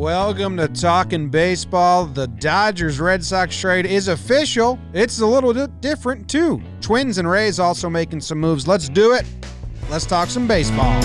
Welcome to Talkin' Baseball. The Dodgers-Red Sox trade is official. It's a little bit different, too. Twins and Rays also making some moves. Let's do it. Let's talk some baseball.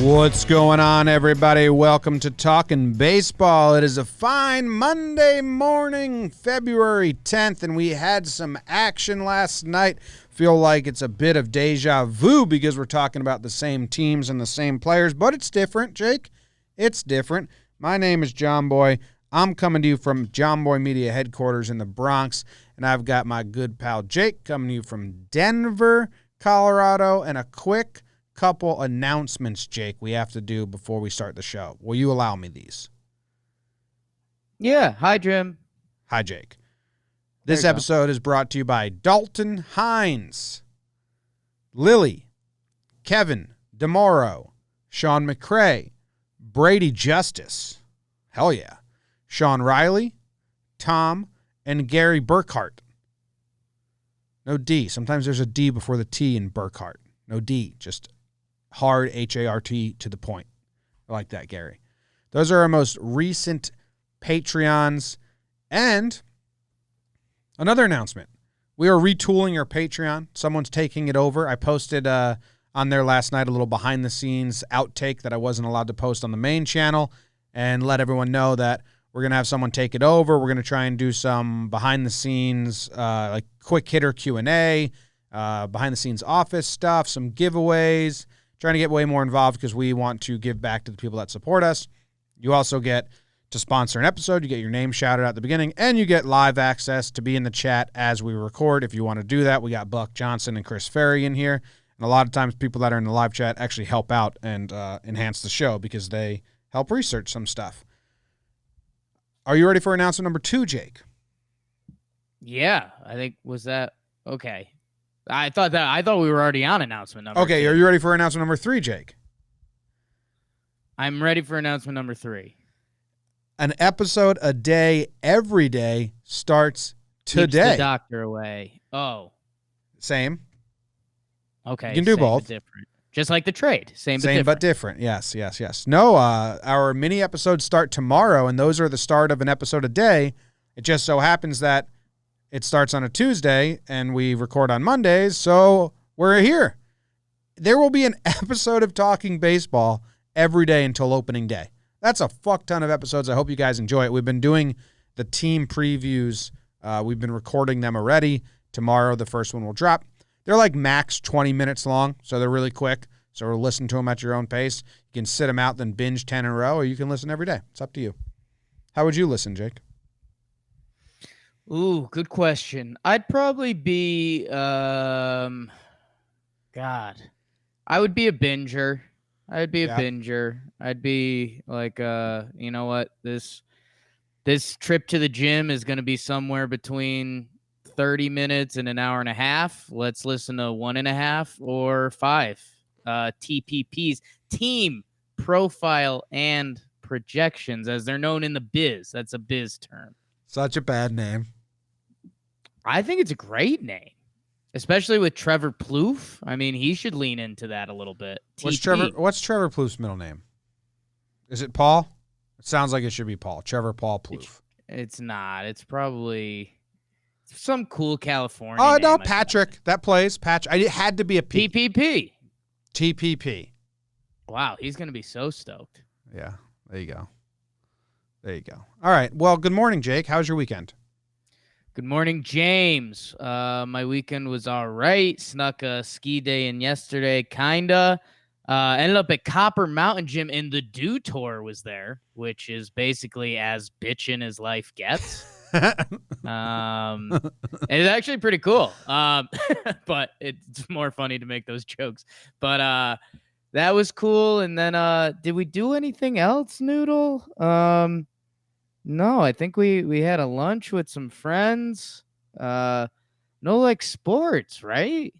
What's going on, everybody? Welcome to Talkin' Baseball. It is a fine Monday morning, February 10th, and we had some action last night. Feel like it's a bit of deja vu because we're talking about the same teams and the same players, but it's different, Jake. It's different. My name is JOMBOY. I'm coming to you from JOMBOY Media headquarters in the Bronx, and I've got my good pal Jake coming to you from Denver, Colorado, and a quick couple announcements, Jake, we have to do before we start the show. Will you allow me these? Yeah. Hi, Jim. Hi, Jake. This episode is brought to you by Dalton Hines, Lily, Kevin DeMoro, Sean McCray, Brady Justice, hell yeah, Sean Riley, Tom, and Gary Burkhart. No D. Sometimes there's a D before the T in Burkhart. No D, just hard H-A-R-T to the point. I like that, Gary. Those are our most recent Patreons. And another announcement. We are retooling our Patreon. Someone's taking it over. I posted on there last night a little behind-the-scenes outtake that I wasn't allowed to post on the main channel and let everyone know that we're going to have someone take it over. We're going to try and do some behind-the-scenes like quick-hitter Q&A, behind-the-scenes office stuff, some giveaways, trying to get way more involved because we want to give back to the people that support us. You also get to sponsor an episode. You get your name shouted out at the beginning, and you get live access to be in the chat as we record. If you want to do that, we got Buck Johnson and Chris Ferry in here. And a lot of times people that are in the live chat actually help out and enhance the show because they help research some stuff. Are you ready for announcement number 2, Jake? Yeah, I think was that okay. I thought we were already on announcement number 2. Are you ready for announcement number 3, Jake? I'm ready for announcement number 3. An episode a day, every day, starts today. Keeps the doctor away. Oh. Same. Okay. You can do both. But different. Just like the trade. Same but different. Yes. No, our mini episodes start tomorrow, and those are the start of an episode a day. It just so happens that it starts on a Tuesday, and we record on Mondays, so we're here. There will be an episode of Talking Baseball every day until opening day. That's a fuck ton of episodes. I hope you guys enjoy it. We've been doing the team previews. We've been recording them already. Tomorrow, the first one will drop. They're like max 20 minutes long, so they're really quick. So we'll listen to them at your own pace. You can sit them out, then binge 10 in a row, or you can listen every day. It's up to you. How would you listen, Jake? Ooh, good question. I'd probably be, I would be a binger. I'd be like, you know what? This trip to the gym is going to be somewhere between 30 minutes and an hour and a half. Let's listen to 1.5 or 5 TPPs, team profile and projections, as they're known in the biz. That's a biz term. Such a bad name. I think it's a great name, especially with Trevor Plouffe. I mean, he should lean into that a little bit. What's Trevor Plouffe's middle name? Is it Paul? It sounds like it should be Paul. Trevor Paul Plouffe. It's not. It's probably some cool California name. No, Patrick. That plays. It had to be a P. TPP. Wow, he's going to be so stoked. Yeah, there you go. All right. Well, good morning, Jake. How's your weekend? Good morning, James. My weekend was all right. Snuck a ski day in yesterday, kinda. Ended up at Copper Mountain Gym, and the Dew Tour was there, which is basically as bitchin' as life gets. It's actually pretty cool. But it's more funny to make those jokes. But that was cool. And then did we do anything else, Noodle? No, I think we had a lunch with some friends. No, like sports, right?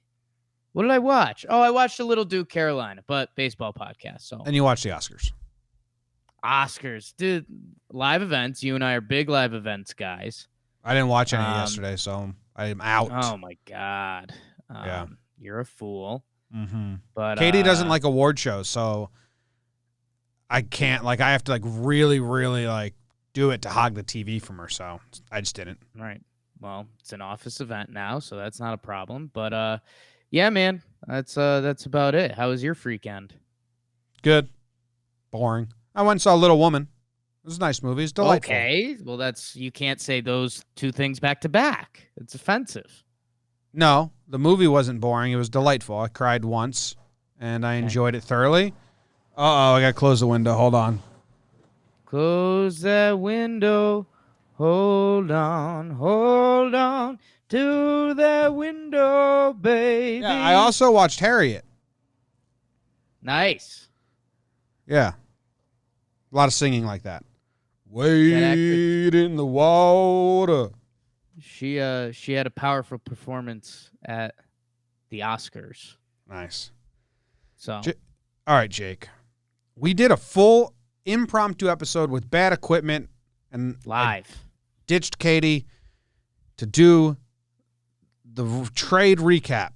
What did I watch? Oh, I watched a little Duke Carolina, but baseball podcast. So. And you watched the Oscars. Oscars, dude. Live events. You and I are big live events guys. I didn't watch any yesterday, so I'm out. Oh my God. Yeah. You're a fool. Mm-hmm. But Katie doesn't like award shows, so I can't, like, I have to, like, really, really, like, do it to hog the TV from her, so I just didn't. Right. Well, it's an office event now, so that's not a problem. But yeah, man, that's about it. How was your freakend? Good. Boring. I went and saw Little Woman. It was a nice movie. It's delightful. Okay. Well, you can't say those two things back to back. It's offensive. No, the movie wasn't boring. It was delightful. I cried once, and I enjoyed it thoroughly. Uh-oh, I got to close the window. Hold on. Close that window. Hold on to that window, baby. Yeah, I also watched Harriet. Nice. Yeah. A lot of singing like that. Wade in the water. She had a powerful performance at the Oscars. Nice. So all right, Jake. We did a full impromptu episode with bad equipment and live. I ditched Katie to do the trade recap.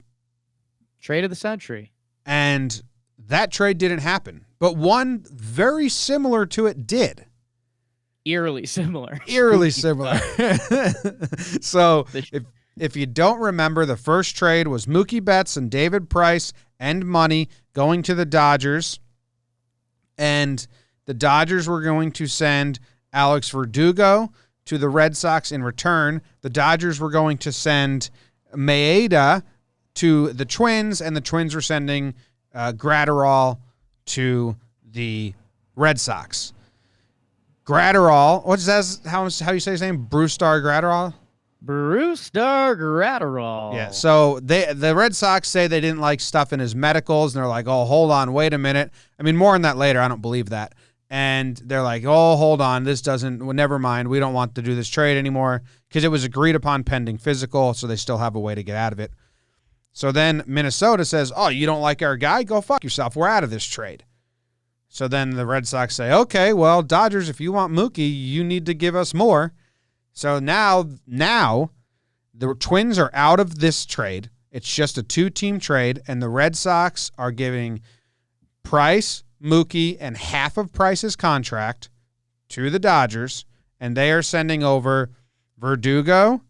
Trade of the century. And that trade didn't happen. But one very similar to it did. Eerily similar. Eerily similar. So if you don't remember, the first trade was Mookie Betts and David Price and money going to the Dodgers. And the Dodgers were going to send Alex Verdugo to the Red Sox in return. The Dodgers were going to send Maeda to the Twins, and the Twins were sending Gratterall to the Red Sox. Gratterall, what's that? How you say his name? Brusdar Gratterall? Brusdar Gratterall. Yeah, so the Red Sox say they didn't like stuff in his medicals, and they're like, oh, hold on, wait a minute. I mean, more on that later. I don't believe that. And they're like, oh, hold on, never mind. We don't want to do this trade anymore because it was agreed upon pending physical, so they still have a way to get out of it. So then Minnesota says, oh, you don't like our guy? Go fuck yourself. We're out of this trade. So then the Red Sox say, okay, well, Dodgers, if you want Mookie, you need to give us more. So now the Twins are out of this trade. It's just a 2-team trade, and the Red Sox are giving Price, Mookie, and half of Price's contract to the Dodgers, and they are sending over Verdugo,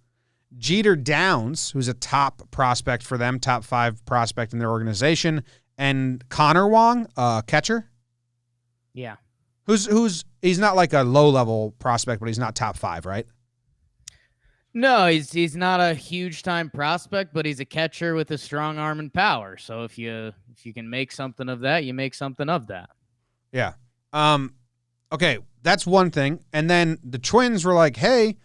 Jeter Downs, who's a top prospect for them, top 5 prospect in their organization, and Connor Wong, catcher. Yeah. He's not like a low-level prospect, but he's not top 5, right? No, he's not a huge time prospect, but he's a catcher with a strong arm and power. So if you can make something of that, you make something of that. Yeah. Okay, that's one thing. And then the Twins were like, hey,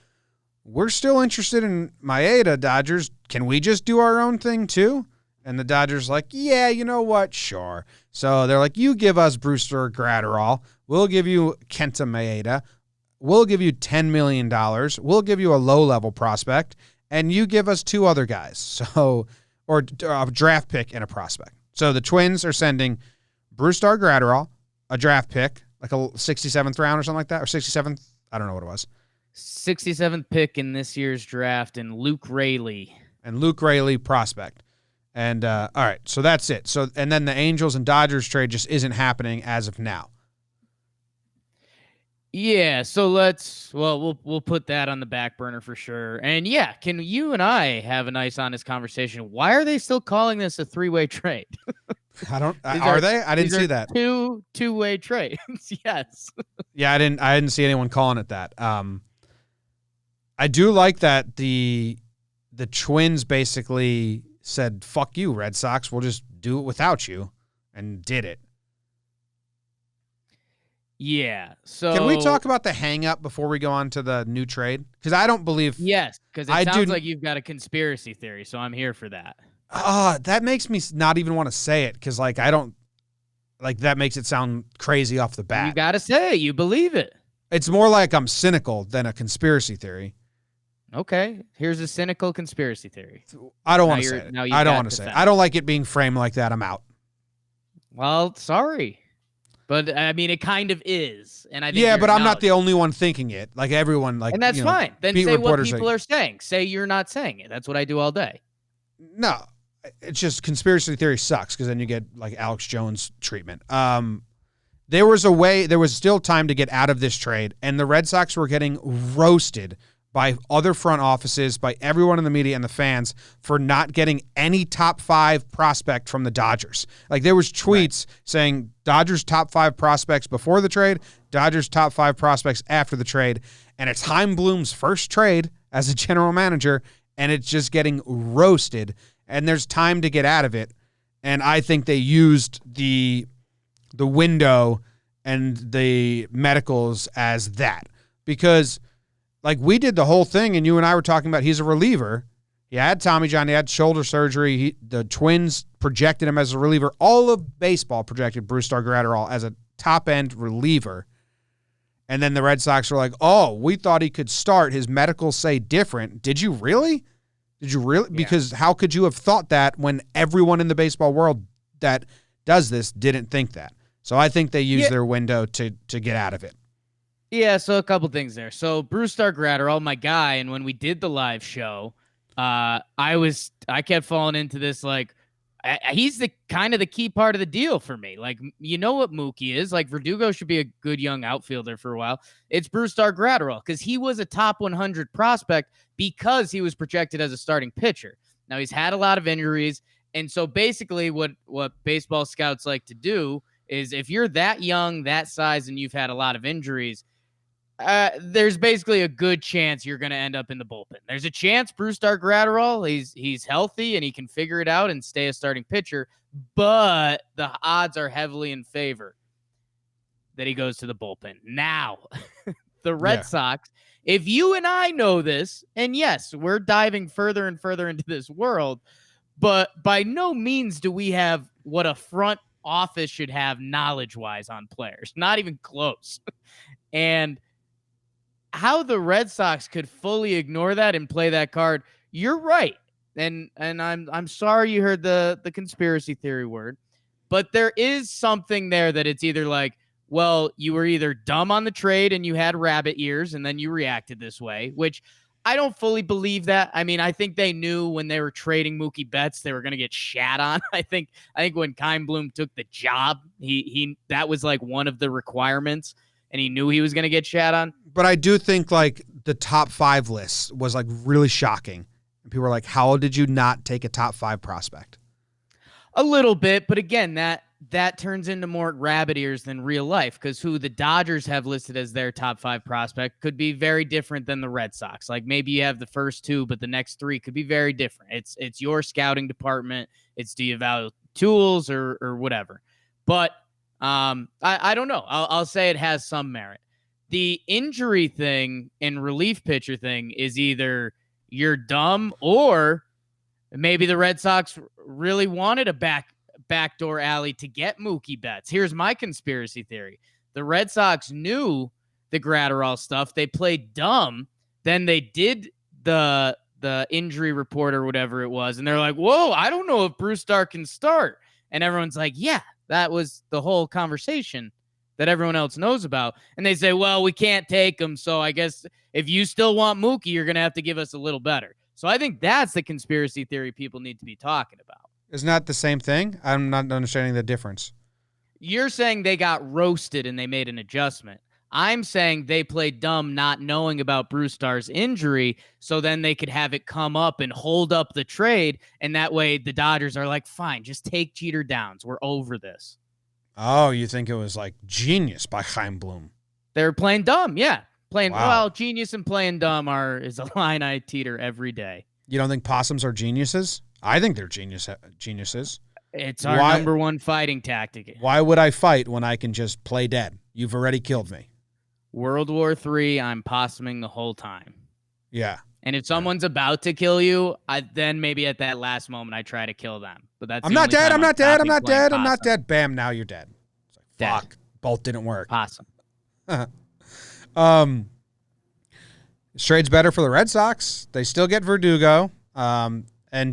we're still interested in Maeda, Dodgers. Can we just do our own thing too? And the Dodgers like, yeah, you know what? Sure. So they're like, you give us Brusdar Gratterall. We'll give you Kenta Maeda. We'll give you $10 million. We'll give you a low-level prospect, and you give us 2 other guys. So, or a draft pick and a prospect. So the Twins are sending Brusdar Gratterall, a draft pick, like a 67th round or something like that, or 67th. I don't know what it was. 67th pick in this year's draft, and Luke Raley. And Luke Raley, prospect. And all right, so that's it. So, and then the Angels and Dodgers trade just isn't happening as of now. Yeah, so we'll put that on the back burner for sure. And yeah, can you and I have a nice honest conversation? Why are they still calling this a 3-way trade? I don't. Are they? I didn't see that. Two-way trades. Yes. Yeah, I didn't see anyone calling it that. I do like that the Twins basically said, "Fuck you, Red Sox. We'll just do it without you," and did it. Yeah. So can we talk about the hang-up before we go on to the new trade? Because I don't believe. Yes, because it sounds like you've got a conspiracy theory, so I'm here for that. That makes me not even want to say it because, like, I don't like that makes it sound crazy off the bat. You got to say it. You believe it. It's more like I'm cynical than a conspiracy theory. Okay, here's a cynical conspiracy theory. I don't want to say it. I don't want to say it. I don't like it being framed like that. I'm out. Well, sorry. But I mean, it kind of is, and I think yeah, but I'm not the only one thinking it. Like everyone, like, and that's fine. Then beat say what reporters people are saying. Say you're not saying it. That's what I do all day. No, it's just conspiracy theory sucks because then you get like Alex Jones treatment. There was still time to get out of this trade, and the Red Sox were getting roasted by other front offices, by everyone in the media and the fans for not getting any top 5 prospect from the Dodgers. Like there was tweets saying Dodgers top 5 prospects before the trade, Dodgers top 5 prospects after the trade, and it's Chaim Bloom's first trade as a general manager, and it's just getting roasted, and there's time to get out of it. And I think they used the window and the medicals as that, because like we did the whole thing, and you and I were talking about he's a reliever. He had Tommy John. He had shoulder surgery. The Twins projected him as a reliever. All of baseball projected Brusdar Graterol as a top-end reliever. And then the Red Sox were like, oh, we thought he could start. His medicals say different. Did you really? Did you really? Yeah. Because how could you have thought that when everyone in the baseball world that does this didn't think that? So I think they used their window to get out of it. Yeah, so a couple things there. So Brusdar Graterol, my guy, and when we did the live show, I kept falling into this like he's the kind of the key part of the deal for me. Like, you know what Mookie is? Like, Verdugo should be a good young outfielder for a while. It's Brusdar Graterol because he was a top 100 prospect because he was projected as a starting pitcher. Now he's had a lot of injuries, and so basically what baseball scouts like to do is if you're that young, that size, and you've had a lot of injuries, there's basically a good chance you're going to end up in the bullpen. There's a chance Brusdar Graterol, he's healthy and he can figure it out and stay a starting pitcher, but the odds are heavily in favor that he goes to the bullpen. Now, the Red Sox, if you and I know this, and yes, we're diving further and further into this world, but by no means do we have what a front office should have knowledge-wise on players. Not even close. And how the Red Sox could fully ignore that and play that card, you're right. And I'm sorry you heard the conspiracy theory word, but there is something there that it's either like, well, you were either dumb on the trade and you had rabbit ears and then you reacted this way, which I don't fully believe that. I mean, I think they knew when they were trading Mookie Betts, they were going to get shat on. I think when Chaim Bloom took the job, he that was like one of the requirements, and he knew he was going to get shat on. But I do think like the top 5 list was like really shocking. And people were like, how did you not take a top 5 prospect? A little bit, but again, that turns into more rabbit ears than real life, because who the Dodgers have listed as their top 5 prospect could be very different than the Red Sox. Like maybe you have the first 2, but the next 3 could be very different. It's your scouting department. It's do you value tools or whatever. But I don't know. I'll say it has some merit. The injury thing and relief pitcher thing is either you're dumb or maybe the Red Sox really wanted a backdoor alley to get Mookie Betts. Here's my conspiracy theory. The Red Sox knew the Graterol stuff. They played dumb. Then they did the injury report or whatever it was, and they're like, whoa, I don't know if Brusdar can start. And everyone's like, yeah, that was the whole conversation that everyone else knows about. And they say, well, we can't take him, so I guess if you still want Mookie, you're going to have to give us a little better. So I think that's the conspiracy theory people need to be talking about. Isn't that the same thing? I'm not understanding the difference. You're saying they got roasted and they made an adjustment. I'm saying they played dumb not knowing about Brusdar's injury, so then they could have it come up and hold up the trade, and that way the Dodgers are like, fine, just take Jeter Downs. We're over this. Oh, you think it was like genius by Chaim Bloom? They're playing dumb, yeah. Well, genius and playing dumb is a line I teeter every day. You don't think possums are geniuses? I think they're geniuses. It's our number one fighting tactic. Why would I fight when I can just play dead? You've already killed me. World War III, I'm possuming the whole time. Yeah. And if someone's about to kill you, then maybe at that last moment I try to kill them. But that's I'm not dead. I'm not dead. Bam, now you're dead. It's like, dead. Fuck. Both didn't work. Possum. This trade's better for the Red Sox. They still get Verdugo. And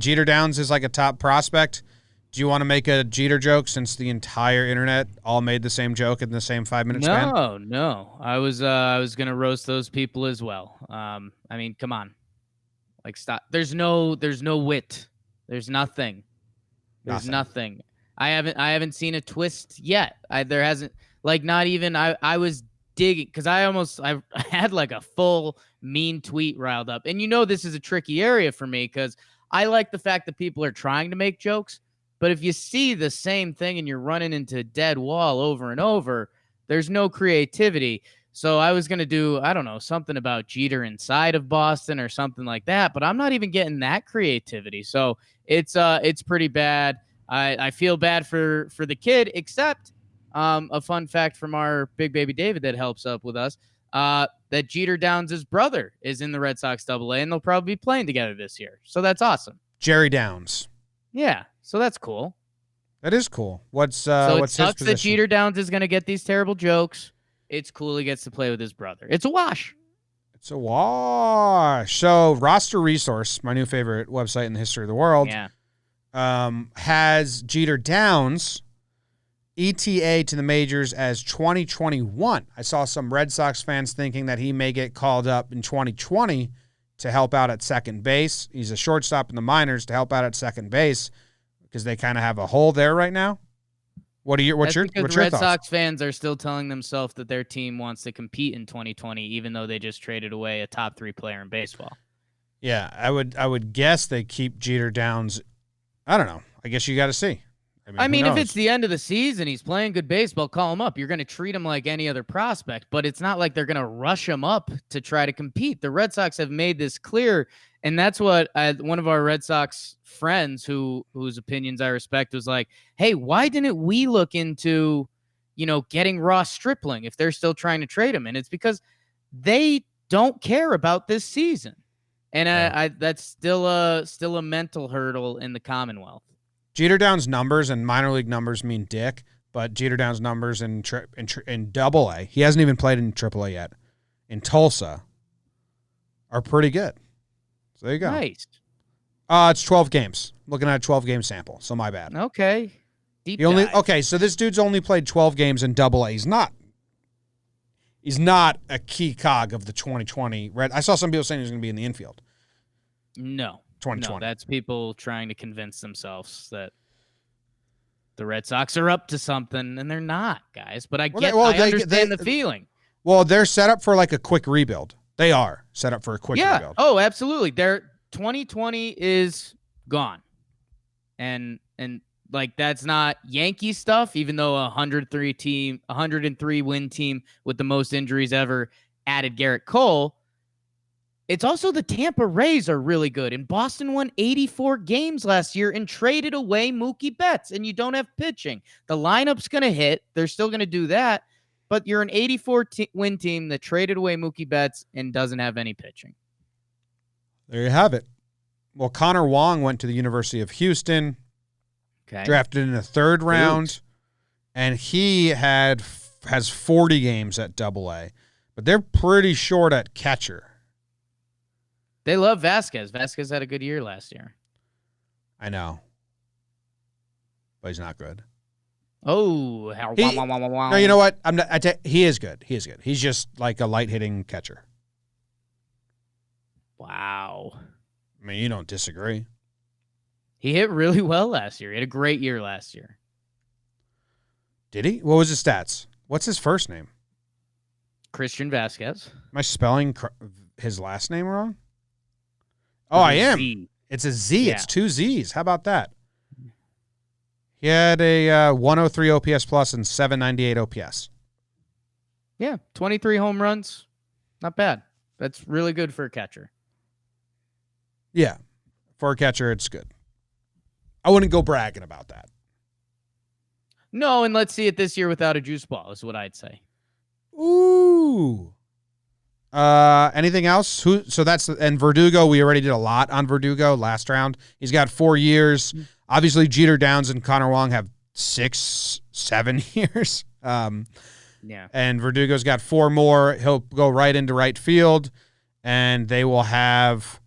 Jeter Downs is like a top prospect. Do you want to make a Jeter joke since the entire internet all made the same joke in the same 5-minute span? No. I was gonna roast those people as well. I mean, come on. Like, stop. There's no wit. There's nothing. There's nothing. I haven't seen a twist yet. There hasn't, like, not even, I was digging because I had like a full mean tweet riled up. And this is a tricky area for me because I like the fact that people are trying to make jokes. But if you see the same thing and you're running into a dead wall over and over, there's no creativity. So I was going to do, I don't know, something about Jeter inside of Boston or something like that, but I'm not even getting that creativity. So it's pretty bad. I feel bad for the kid, except a fun fact from our big baby David that helps up with us, that Jeter Downs' brother is in the Red Sox AA, and they'll probably be playing together this year. So that's awesome. Jerry Downs. Yeah, so that's cool. That is cool. What's so it what's sucks his that position? Jeter Downs is going to get these terrible jokes. It's cool he gets to play with his brother. It's a wash. It's a wash. So Roster Resource, my new favorite website in the history of the world, has Jeter Downs ETA to the majors as 2021. I saw some Red Sox fans thinking that he may get called up in 2020 to help out at second base. He's a shortstop in the minors to help out at second base because they kind of have a hole there right now. What's your Red thoughts? Sox fans are still telling themselves that their team wants to compete in 2020, even though they just traded away a top 3 player in baseball. Yeah, I would guess they keep Jeter Downs. I don't know. I guess you got to see. I mean, if it's the end of the season, he's playing good baseball, call him up. You're going to treat him like any other prospect, but it's not like they're going to rush him up to try to compete. The Red Sox have made this clear, and that's what one of our Red Sox friends whose opinions I respect was like, hey, why didn't we look into, getting Ross Stripling if they're still trying to trade him? And it's because they don't care about this season. And that's still a mental hurdle in the Commonwealth. Jeter Downs numbers and minor league numbers mean dick, but Jeter Downs numbers in AA, he hasn't even played in AAA yet, in Tulsa, are pretty good. So there you go. Nice. It's 12 games. Looking at a 12-game sample, so my bad. Okay. Deep dive. dive. Okay, so this dude's only played 12 games in AA. He's not a key cog of the 2020 Red. I saw some people saying he's going to be in the infield. No. 2020. No, that's people trying to convince themselves that the Red Sox are up to something, and they're not, guys. But I understand the feeling. Well, they're set up for like a quick rebuild. They are set up for a quick rebuild. Oh, absolutely. Their 2020 is gone. And like that's not Yankee stuff, even though a 103 win team with the most injuries ever added Garrett Cole. It's also the Tampa Rays are really good. And Boston won 84 games last year and traded away Mookie Betts. And you don't have pitching. The lineup's going to hit. They're still going to do that. But you're an 84-win team that traded away Mookie Betts and doesn't have any pitching. There you have it. Well, Connor Wong went to the University of Houston. Okay. Drafted in the 3rd round. And he has 40 games at AA. But they're pretty short at catcher. They love Vasquez. Vasquez had a good year last year. I know. But he's not good. Oh. No, you know what? He is good. He is good. He's just like a light-hitting catcher. Wow. I mean, you don't disagree. He hit really well last year. He had a great year last year. Did he? What was his stats? What's his first name? Christian Vasquez. Am I spelling his last name wrong? Oh, I am. Z. It's a Z. Yeah. It's 2 Z's. How about that? He had a 103 OPS plus and 798 OPS. Yeah, 23 home runs. Not bad. That's really good for a catcher. Yeah, for a catcher, it's good. I wouldn't go bragging about that. No, and let's see it this year without a juice ball is what I'd say. Ooh. Anything else? And Verdugo, we already did a lot on Verdugo last round. He's got 4 years. Obviously, Jeter Downs and Connor Wong have 6-7 years. Yeah. And Verdugo's got 4 more. He'll go right into right field, and they will have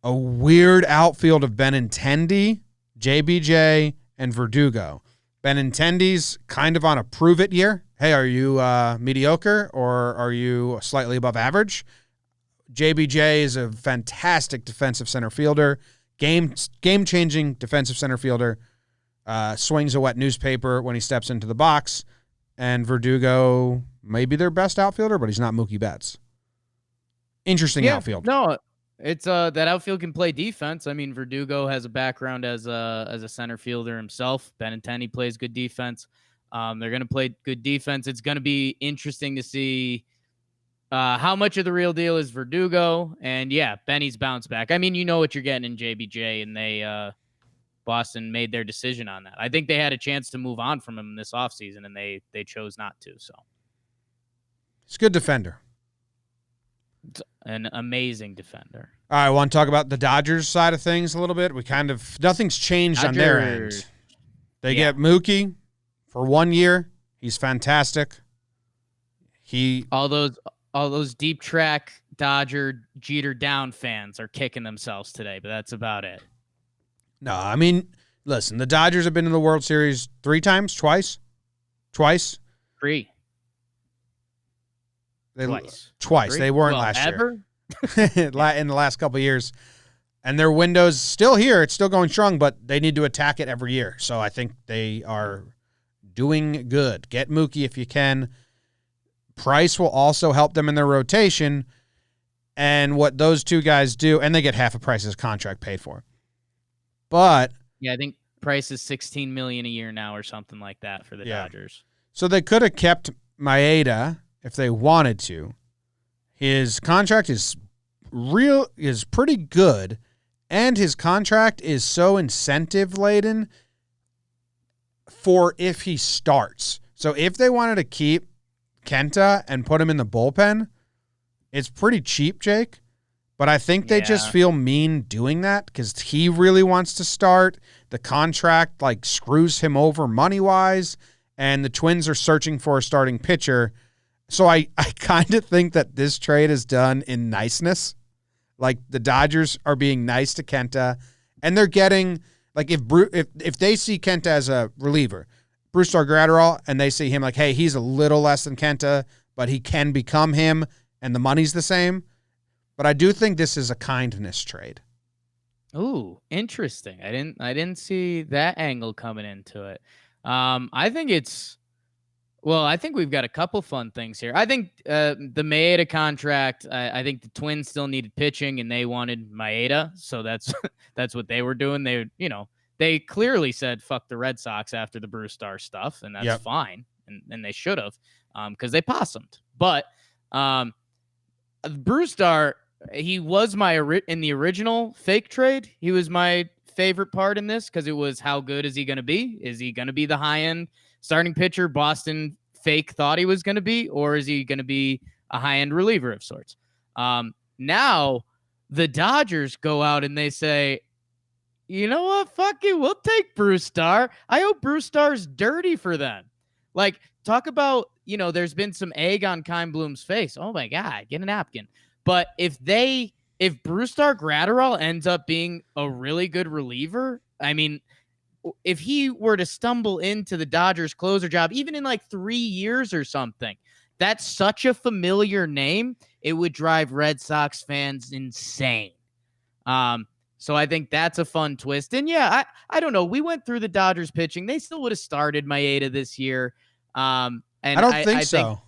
a weird outfield of Benintendi, JBJ, and Verdugo. Benintendi's kind of on a prove-it year. Hey, are you mediocre or are you slightly above average? JBJ is a fantastic defensive center fielder, game-changing defensive center fielder, swings a wet newspaper when he steps into the box, and Verdugo may be their best outfielder, but he's not Mookie Betts. Interesting outfield. No, it's that outfield can play defense. I mean, Verdugo has a background as a center fielder himself. Benintendi plays good defense. They're going to play good defense. It's going to be interesting to see how much of the real deal is Verdugo. And yeah, Benny's bounce back. I mean, you know what you're getting in JBJ, and Boston made their decision on that. I think they had a chance to move on from him this offseason, and they chose not to. So he's a good defender. An amazing defender. All right, I want to talk about the Dodgers side of things a little bit. Nothing's changed on their end. They get Mookie for 1 year. He's fantastic. All those deep track Dodger Jeter down fans are kicking themselves today, but that's about it. No, I mean, listen, the Dodgers have been in the World Series 3 times, twice. 3. Twice. 3? They weren't last year. In the last couple of years. And their window's still here. It's still going strong, but they need to attack it every year. So I think they are doing good. Get Mookie if you can. Price will also help them in their rotation. And what those two guys do, and they get half of Price's contract paid for. But yeah, I think Price is $16 million a year now or something like that for the Dodgers. So they could have kept Maeda if they wanted to. His contract is pretty good, and his contract is so incentive laden for if he starts. So if they wanted to keep Kenta and put him in the bullpen, it's pretty cheap, Jake. But I think they just feel mean doing that because he really wants to start. The contract screws him over money-wise, and the Twins are searching for a starting pitcher. So I kind of think that this trade is done in niceness. Like the Dodgers are being nice to Kenta, and they're getting if they see Kenta as a reliever, Brusdar Graterol, and they see him hey, he's a little less than Kenta, but he can become him, and the money's the same. But I do think this is a kindness trade. Ooh, interesting. I didn't see that angle coming into it. I think we've got a couple fun things here. I think the Maeda contract, I think the Twins still needed pitching and they wanted Maeda. So that's what they were doing. They clearly said, fuck the Red Sox after the Brusdar stuff. And that's fine. And they should have, because they possumed. But Brusdar, he was in the original fake trade. He was my favorite part in this because it was how good is he going to be? Is he going to be the high end starting pitcher Boston fake thought he was going to be, or is he going to be a high-end reliever of sorts? Now the Dodgers go out and they say, you know what? Fuck it. We'll take Brusdar. I hope Brusdar's dirty for them. Talk about, there's been some egg on Keimblum's face. Oh my God, get a napkin. But if Brusdar Graterol ends up being a really good reliever, I mean, if he were to stumble into the Dodgers closer job, even in 3 years or something, that's such a familiar name. It would drive Red Sox fans insane. So I think that's a fun twist. And yeah, I don't know. We went through the Dodgers pitching. They still would have started Maeda this year. And I don't think so.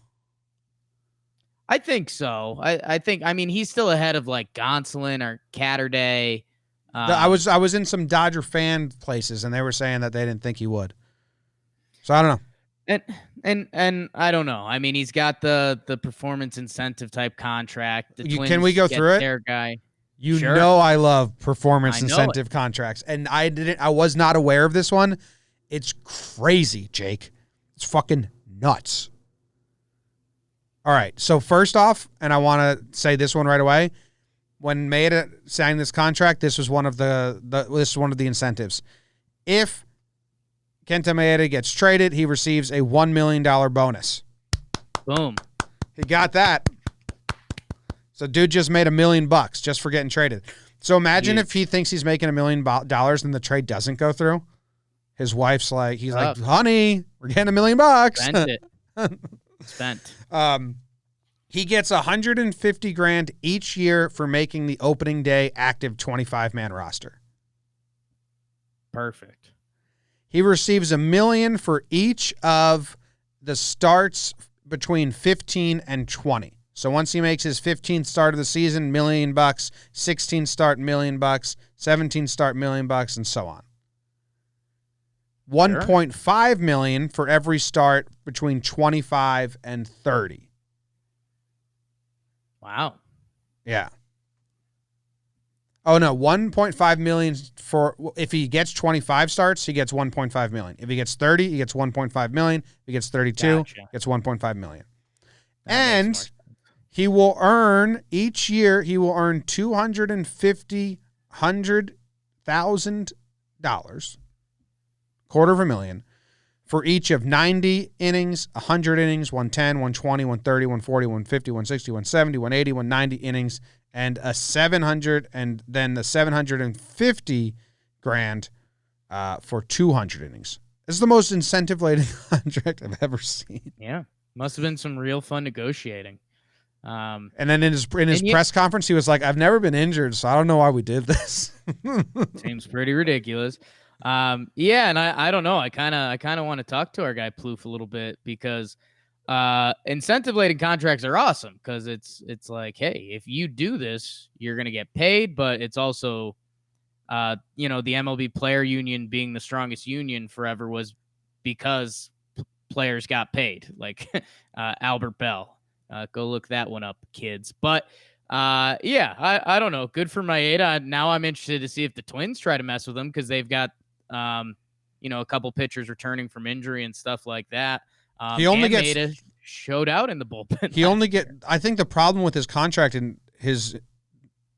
I think so. I mean, he's still ahead of Gonsolin or Catterday. I was in some Dodger fan places, and they were saying that they didn't think he would. So I don't know. And I don't know. I mean, he's got the performance incentive type contract. Can we go through it? Their guy. Sure. I love performance incentive contracts, and I was not aware of this one. It's crazy, Jake. It's fucking nuts. All right. So first off, and I want to say this one right away. When Maeda signed this contract, this was one of the incentives. If Kenta Maeda gets traded, he receives a $1 million bonus. Boom. He got that. So dude just made $1 million just for getting traded. So imagine Huge. if he thinks he's making $1 million and the trade doesn't go through. His wife's like, he's like, honey, we're getting $1 million. Spent it. Spent. He gets $150,000 each year for making the opening day active 25-man roster. Perfect. He receives $1 million for each of the starts between 15 and 20. So once he makes his 15th start of the season, $1 million, 16 start $1 million, 17 start $1 million, and so on. $1.5 million for every start between 25 and 30. Wow. Yeah. Oh no, $1.5 million for if he gets 25 starts, he gets $1.5 million. If he gets 30, he gets $1.5 million. If he gets 32, he gets $1.5 million. And he will earn each year. He will earn $250,000, $250,000, for each of 90 innings, 100 innings, 110, 120, 130, 140, 150, 160, 170, 180, 190 innings, and a 700, and then the $750,000 for 200 innings. This is the most incentive-laden contract I've ever seen. Yeah, must have been some real fun negotiating. And then in his press conference, he was like, "I've never been injured, so I don't know why we did this." Seems pretty ridiculous. Yeah, and I don't know. I kind of want to talk to our guy Plouffe a little bit because incentive-laden contracts are awesome because it's like, hey, if you do this, you're gonna get paid, but it's also, the MLB player union being the strongest union forever was because players got paid, like Albert Bell. Go look that one up, kids. But yeah, I don't know. Good for Maeda. Now I'm interested to see if the Twins try to mess with him because they've got a couple pitchers returning from injury and stuff like that. He only Maeda showed out in the bullpen. I think the problem with his contract and his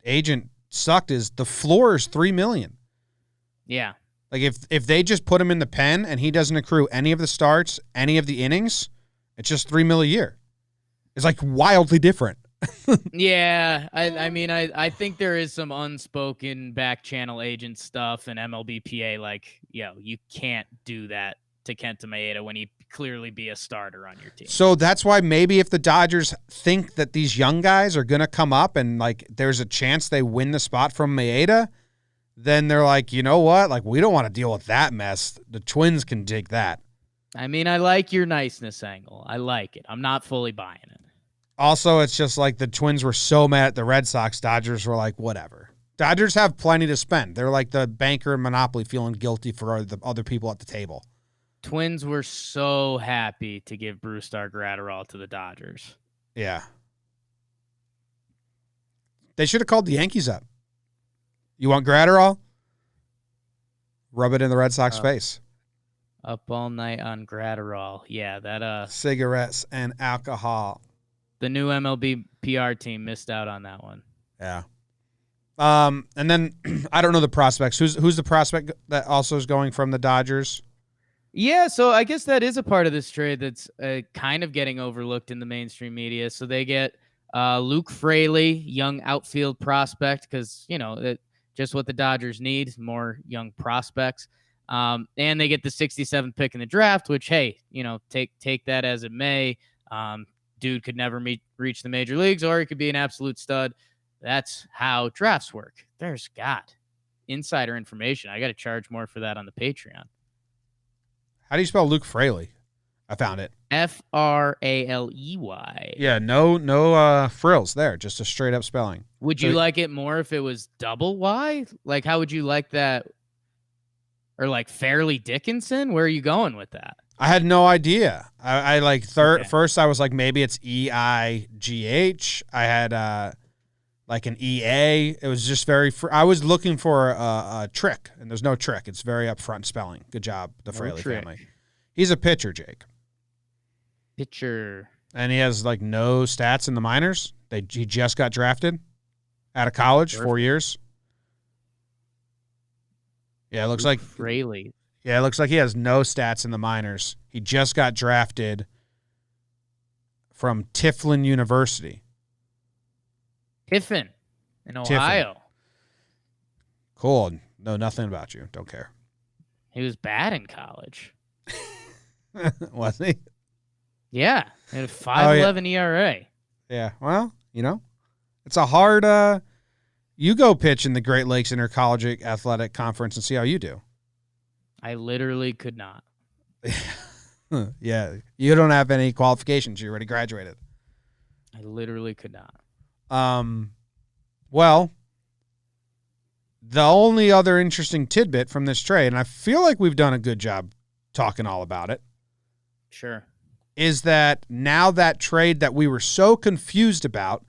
agent sucked is the floor is $3 million. Yeah. Like if they just put him in the pen and he doesn't accrue any of the starts, any of the innings, it's just $3 million a year. It's like wildly different. Yeah, I think there is some unspoken back channel agent stuff and MLBPA. Like, you can't do that to Kenta Maeda when he clearly be a starter on your team. So that's why maybe if the Dodgers think that these young guys are going to come up and like there's a chance they win the spot from Maeda, then they're like, you know what? Like, we don't want to deal with that mess. The Twins can dig that. I mean, I like your niceness angle. I like it. I'm not fully buying it. Also, it's just like the Twins were so mad at the Red Sox. Dodgers were like, whatever. Dodgers have plenty to spend. They're like the banker in Monopoly feeling guilty for the other people at the table. Twins were so happy to give Brusdar Graterol to the Dodgers. Yeah. They should have called the Yankees up. You want Graterol? Rub it in the Red Sox face. Up all night on Graterol. Yeah, that cigarettes and alcohol. The new MLB PR team missed out on that one. Yeah. And then I don't know the prospects. Who's the prospect that also is going from the Dodgers? Yeah, so I guess that is a part of this trade that's kind of getting overlooked in the mainstream media. So they get Luke Fraley, young outfield prospect, because just what the Dodgers need, more young prospects. And they get the 67th pick in the draft, which, hey, take that as it may. Dude could never reach the major leagues, or he could be an absolute stud. That's how drafts work. There's insider information. I got to charge more for that on the Patreon. How do you spell Luke Fraley? I found it. Fraley. Yeah, no frills there. Just a straight up spelling. Would you like it more if it was double Y? Like, how would you like that? Or like Fairleigh Dickinson? Where are you going with that? I had no idea. I like first I was like, maybe it's EIGH. I had like an EA. It was just very I was looking for a trick, and there's no trick. It's very upfront spelling. Good job, the Fraley family. He's a pitcher, Jake. Pitcher. And he has like no stats in the minors. He just got drafted out of college, 4 years. Yeah, it looks like Fraley. Yeah, it looks like he has no stats in the minors. He just got drafted from Tiflin University. Tiffin in Ohio. Cool. Know nothing about you. Don't care. He was bad in college. Wasn't he? Yeah. He had a 5.11 ERA. Yeah. Well, it's a hard you go pitch in the Great Lakes Intercollegiate Athletic Conference and see how you do. I literally could not. Yeah. You don't have any qualifications. You already graduated. I literally could not. Well, the only other interesting tidbit from this trade, and I feel like we've done a good job talking all about it. Sure. Is that now that trade that we were so confused about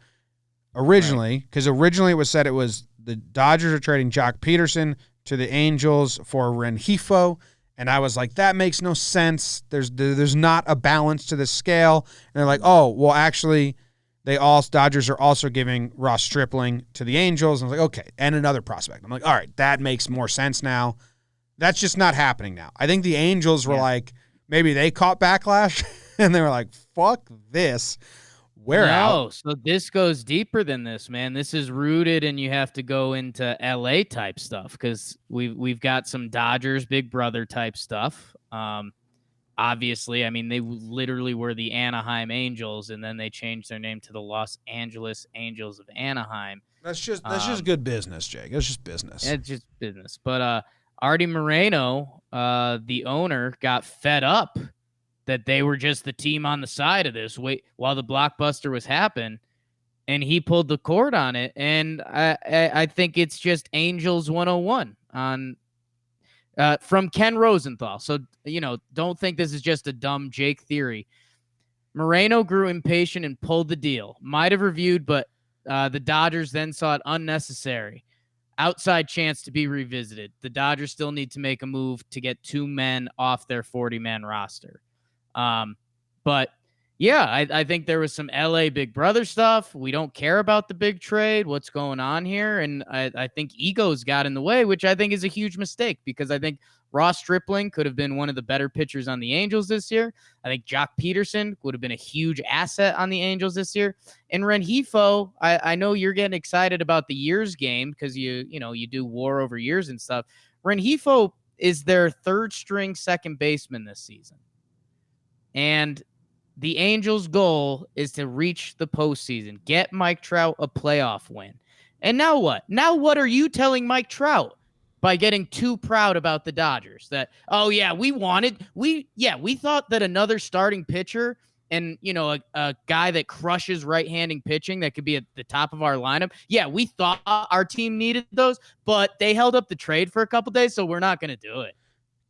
originally, because originally it was said it was the Dodgers are trading Jock Peterson to the Angels for Rengifo, and I was like, that makes no sense. There's not a balance to the scale. And they're like, oh, well, actually, Dodgers are also giving Ross Stripling to the Angels. And I was like, okay, and another prospect. I'm like, all right, that makes more sense now. That's just not happening now. I think the Angels were like, maybe they caught backlash, and they were like, fuck this. We're out. So this goes deeper than this, man. This is rooted, and you have to go into LA type stuff because we've got some Dodgers Big Brother type stuff. Obviously, I mean, they literally were the Anaheim Angels, and then they changed their name to the Los Angeles Angels of Anaheim. That's just good business, Jake. It's just business. It's just business. But Artie Moreno, the owner, got fed up that they were just the team on the side of this while the blockbuster was happening, and he pulled the cord on it. And I think it's just Angels 101 on from Ken Rosenthal. So, don't think this is just a dumb Jake theory. Moreno grew impatient and pulled the deal. Might have reviewed, but the Dodgers then saw it unnecessary. Outside chance to be revisited. The Dodgers still need to make a move to get 2 men off their 40-man roster. But yeah, I think there was some LA Big Brother stuff. We don't care about the big trade. What's going on here? And I think egos got in the way, which I think is a huge mistake because I think Ross Stripling could have been one of the better pitchers on the Angels this year. I think Jock Peterson would have been a huge asset on the Angels this year. And Rengifo, I know you're getting excited about the years game because you do war over years and stuff. Rengifo is their third string second baseman this season. And the Angels' goal is to reach the postseason, get Mike Trout a playoff win. And now what? Now what are you telling Mike Trout by getting too proud about the Dodgers? That, oh, yeah, we thought that another starting pitcher and, a guy that crushes right-handing pitching that could be at the top of our lineup. Yeah, we thought our team needed those, but they held up the trade for a couple days, so we're not going to do it.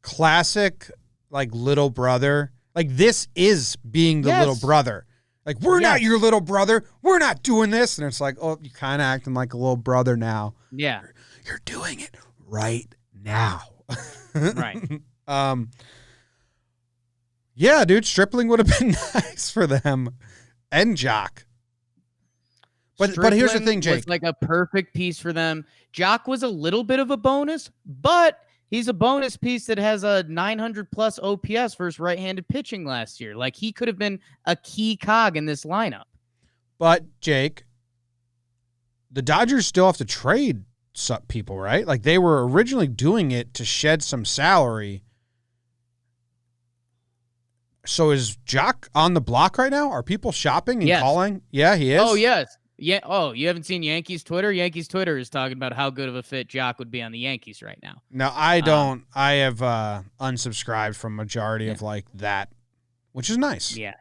Classic, little brother. This is being the little brother. We're not your little brother. We're not doing this. And it's like, oh, you're kind of acting like a little brother now. Yeah. You're doing it right now. Right. Yeah, dude, Stripling would have been nice for them. And Jock. But here's the thing, Jake. Was like a perfect piece for them. Jock was a little bit of a bonus, but he's a bonus piece that has a 900-plus OPS versus right-handed pitching last year. He could have been a key cog in this lineup. But, Jake, the Dodgers still have to trade some people, right? They were originally doing it to shed some salary. So is Jock on the block right now? Are people shopping and calling? Yeah, he is. Oh, yes. Yeah. Oh, you haven't seen Yankees Twitter? Yankees Twitter is talking about how good of a fit Jock would be on the Yankees right now. No, I don't. I have unsubscribed from majority of that, which is nice. Yeah.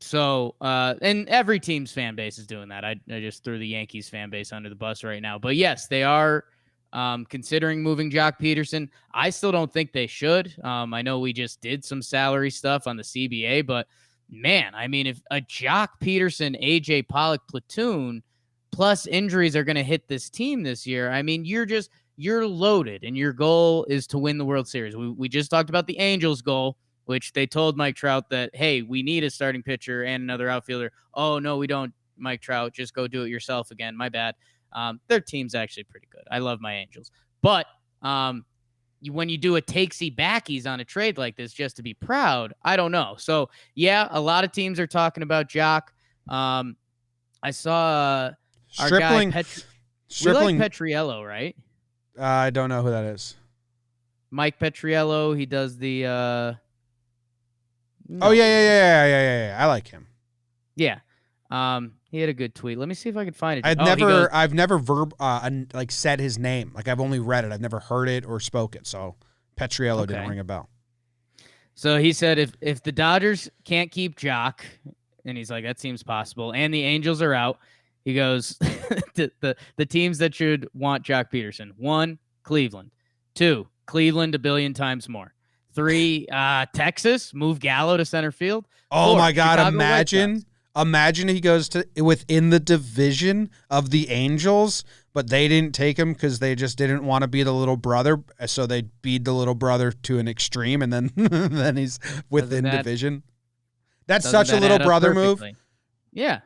So, and every team's fan base is doing that. I just threw the Yankees fan base under the bus right now. But yes, they are considering moving Jock Peterson. I still don't think they should. I know we just did some salary stuff on the CBA, but man, I mean, if a Jock Peterson, AJ Pollock platoon plus injuries are going to hit this team this year, I mean, you're loaded and your goal is to win the World Series. We just talked about the Angels' goal, which they told Mike Trout that, hey, we need a starting pitcher and another outfielder. Oh, no, we don't, Mike Trout. Just go do it yourself again. My bad. Their team's actually pretty good. I love my Angels. But when you do a takesy-backies on a trade like this just to be proud, I don't know. So, yeah, a lot of teams are talking about Jock. I saw our Stripling, guy, we like Petriello, right? I don't know who that is. Mike Petriello. He does the. Oh yeah. I like him. Yeah. He had a good tweet. Let me see if I can find it. I've never said his name. Like I've only read it. I've never heard it or spoke it. So Petriello didn't ring a bell. So he said if the Dodgers can't keep Jock, and he's like, that seems possible, and the Angels are out, he goes, the teams that should want Jock Peterson: 1, Cleveland; 2, Cleveland 1 billion times more; 3, Texas, move Gallo to center field. Oh 4, my God! Chicago Imagine he goes to within the division of the Angels, but they didn't take him because they just didn't want to be the little brother. So they beat the little brother to an extreme, and then then he's within division. That's such a little brother move. Yeah.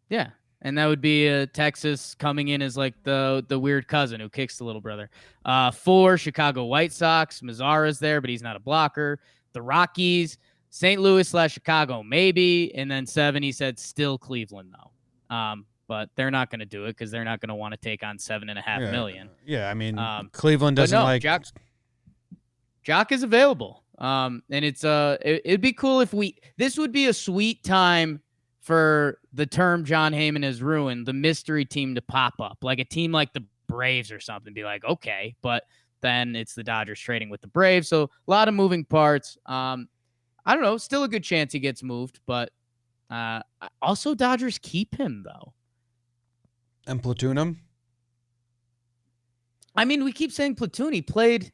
Yeah. And that would be Texas coming in as like the weird cousin who kicks the little brother. 4, Chicago White Sox. Mazzara's there, but he's not a blocker. The Rockies, St. Louis/Chicago, maybe. And then 7, he said still Cleveland, though. But they're not going to do it because they're not going to want to take on $7.5 million. Yeah, I mean, Cleveland doesn't like. Jock is available. And it'd be cool if this would be a sweet time for the term John Heyman has ruined, the mystery team to pop up, like a team like the Braves or something. Be like, okay, but then it's the Dodgers trading with the Braves, so a lot of moving parts. I don't know, still a good chance he gets moved, but also Dodgers keep him though and platoon him. I mean, we keep saying platoon. He played.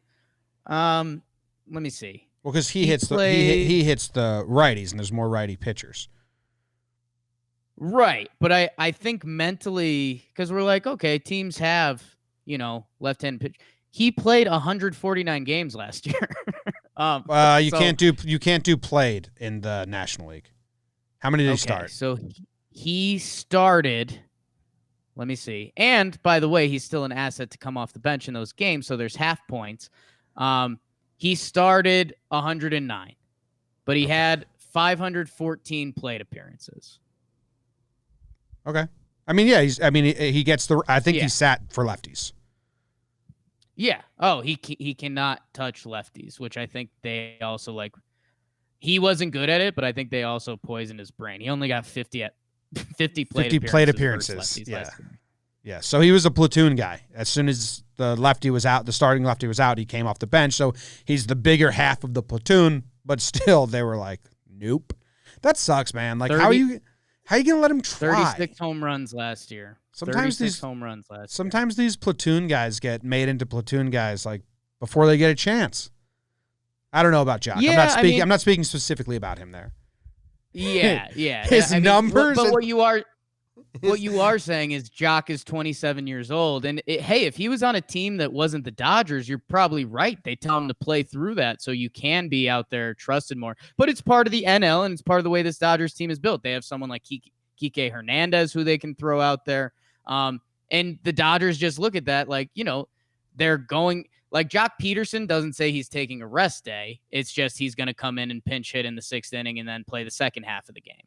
Let me see. Well, because he hits the righties, and there's more righty pitchers. Right, but I think mentally, because we're like, okay, teams have, left-hand pitch. He played 149 games last year. You can't do played in the National League. How many did he start? So he started. Let me see. And by the way, he's still an asset to come off the bench in those games, so there's half points. He started 109, but he had 514 plate appearances. Okay. I mean, yeah, he gets I think he sat for lefties. Yeah. Oh, he cannot touch lefties, which I think they also like. He wasn't good at it, but I think they also poisoned his brain. He only got 50 plate appearances. Yeah. Yeah. So he was a platoon guy. As soon as the lefty was out, the starting lefty was out, he came off the bench. So he's the bigger half of the platoon, but still they were like, nope. That sucks, man. Like, how are you going to let him try? 36 home runs last year. Sometimes these platoon guys get made into platoon guys like before they get a chance. I don't know about Jock. Yeah, I'm not speaking specifically about him there. Yeah. His numbers. But what you are saying is Jock is 27 years old. And hey, if he was on a team that wasn't the Dodgers, you're probably right. They tell him to play through that so you can be out there trusted more. But it's part of the NL, and it's part of the way this Dodgers team is built. They have someone like Kike Hernandez who they can throw out there. And the Dodgers just look at that like, they're going – like Jock Peterson doesn't say he's taking a rest day. It's just he's going to come in and pinch hit in the 6th inning and then play the second half of the game.